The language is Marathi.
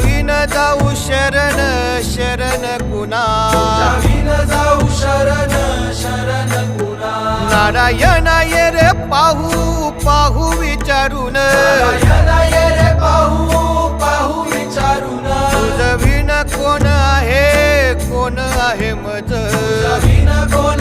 विन जाऊ शरण शरण कुणा जाऊ शरण शरण कुणा नारायण ये रे पाहू पाहू विचारून नारायण ये रे पाहू पाहू विचारून तुझ विन कोण आहे मज विन कोण